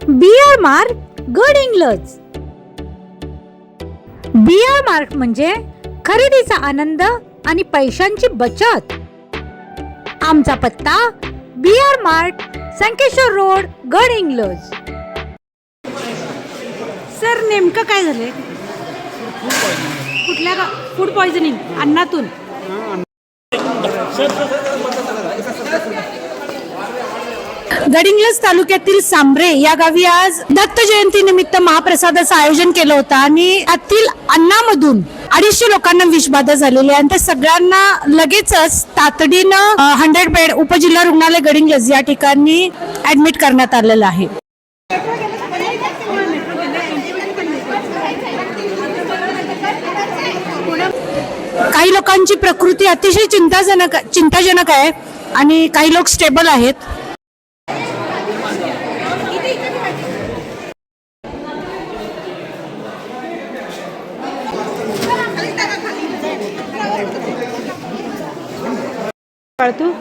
B R Mart Gadhinglaj. BR Mart म्हणजे खरेदीचा आनंद आणि पैशांची बचत. आमचा पत्ता BR Mart, Sankeshwar road, Gadhinglaj. Sir नेमकं काय झालंय? कुठल्या फूड पॉइझनिंग अन्नातून? गडिंग्लज तालुक्यातील सांब्रे या गावी आज दत्त जयंती निमित्त महाप्रसादाचं आयोजन केलं होतं आणि यातील अन्नामधून 250 लोकांना विषबाधा झालेली आहे आणि त्या सगळ्यांना लगेचच तातडीनं 100 बेड उपजिल्हा रुग्णालय गडिंग्लज या ठिकाणी ऍडमिट करण्यात आलेलं आहे. काही लोकांची प्रकृती अतिशय चिंताजनक आहे आणि काही लोक स्टेबल आहेत.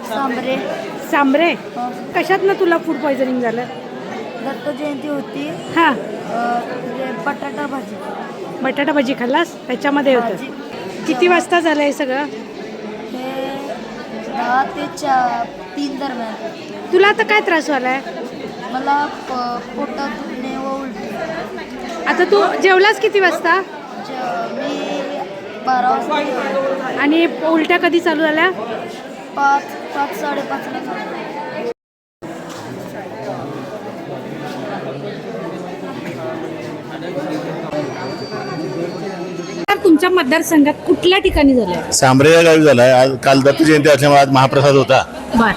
सांबरे. सांबरे कशातनं तुला फूड पॉइझनिंग झालं? दत्त जयंती होती. हा, बटाटा भाजी. बटाटा भजी खाल्लास? त्याच्यामध्ये होतं. किती वाजता झालं हे सगळं? हे 10 ते 3 दरम्यान. तुला आता काय त्रास झालाय? मला पोटात दुखणे व उलटी. आता तू जेवलास किती वाजता? मी 12 वाजता जेवले. आणि उलट्या कधी चालू झाल्या? 5-5:30 ला झालं. तुमच्या मतदारसंघात कुठल्या ठिकाणी झालंय? सांबरे या गावी झालाय. आज काल दत्त जयंती असल्यामुळे आज महाप्रसाद होता.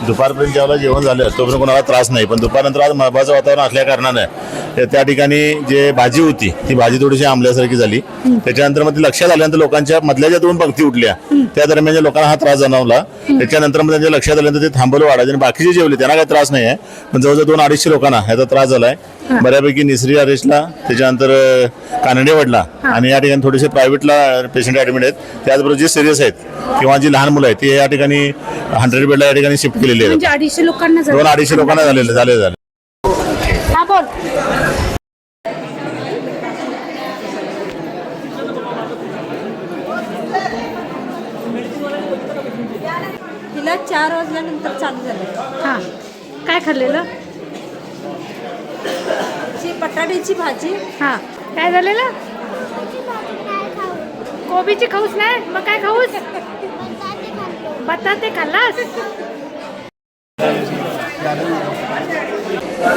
दुपारपर्यंत जेव्हा जेवण झालं तोपर्यंत कोणाला त्रास नाही, पण दुपारनंतर आज महत्वाचं वातावरण असल्या कारणानं त्या ठिकाणी जे भाजी होती ती भाजी थोडीशी आंबल्यासारखी झाली. त्याच्यानंतर मग ती लक्षात आल्यानंतर लोकांच्या मधल्या ज्या 2 पंक्ती उठल्या त्या दरम्यान लोकांना हा त्रास जाणवला. त्याच्यानंतर मग त्यांच्या लक्षात आल्यानंतर ते थांबवलं वाढायचं आणि बाकीचे जेवले त्यांना काही त्रास नाही आहे, पण जवळजवळ 200-250 लोकांना ह्याचा त्रास झालाय. बऱ्यापैकी निसरी आरेसला, त्याच्यानंतर कानडेवडला आणि या ठिकाणी थोडेसे प्रायव्हेटला पेशंट ऍडमिट आहेत. त्याचबरोबर जे सिरियस आहेत किंवा जी लहान मुलं आहेत ती या ठिकाणी 100 बेडला या ठिकाणी शिफ्ट केलेली आहेत. 250 लोकांना 200-250 लोकांना झाले. हा बोल. तिला 4 वाजल्यानंतर चालू झालं. हा, काय खाल्लेलं? बटाट्याची भाजी. हा, काय झालेलं? कोबीची खाऊस नाही, मग काय खाऊस? बटाटे खाल्लास?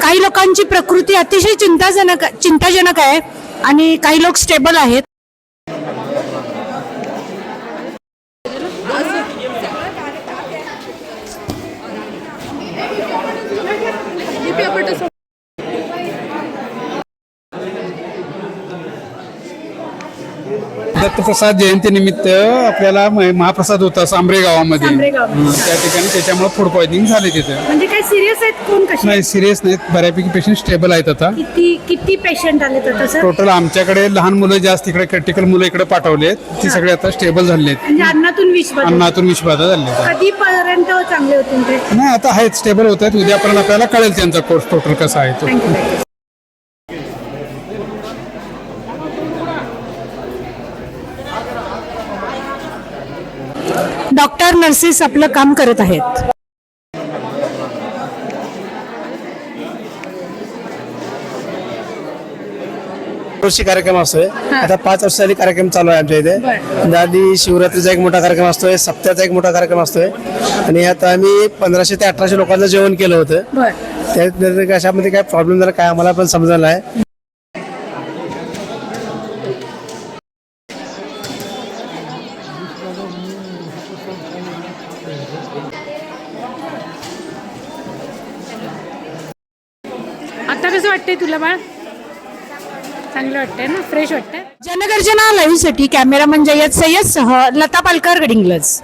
काही लोकांची प्रकृती अतिशय चिंताजनक आहे आणि काही लोक स्टेबल आहेत. दत्तप्रसाद जयंती निमित्त आपल्याला महाप्रसाद होता सांबरे गावामध्ये. त्या ठिकाणी त्याच्यामुळे फूड पॉइझनिंग झाले तिथे. म्हणजे काय सिरियस आहेत? कोण कसे? नाही, सिरियस नाहीत, बऱ्यापैकी पेशंट स्टेबल आहेत. आता किती पेशंट आले तर? टोटल आमच्याकडे लहान मुलं जास्त, इकडे क्रिटिकल मुलं इकडे पाठवले आहेत. ती सगळे आता स्टेबल झाले आहेत. म्हणजे अन्नातून विषबाधा झाली. कधीपर्यंत चांगले होतील ते? नाही, आता आहेत, स्टेबल होत आहेत. उद्यापर्यंत आपल्याला कळेल त्यांचा कोर्स टोटल कसा आहे तो. डॉक्टर, नर्सेस आपलं काम करत आहेत. कार्यक्रम असतोय. आता 5 वर्षांनी कार्यक्रम चालू आहे आमच्या इथे. आधी शिवरात्रीचा एक मोठा कार्यक्रम असतोय, सप्त्याचा एक मोठा कार्यक्रम असतोय आणि आता आम्ही 1500 ते 1800 लोकांचं जेवण केलं होतं. त्या कशामध्ये काय प्रॉब्लेम झाला काय आम्हाला पण समजलं नाही. आता कसं वाटतंय तुला बाळ? चांगलं वाटतंय ना? फ्रेश वाटतंय? जनगर्जना लाईव्ह साठी कॅमेरामन जय्यद सय्यद सह लता पालकर, गडिंग्लज.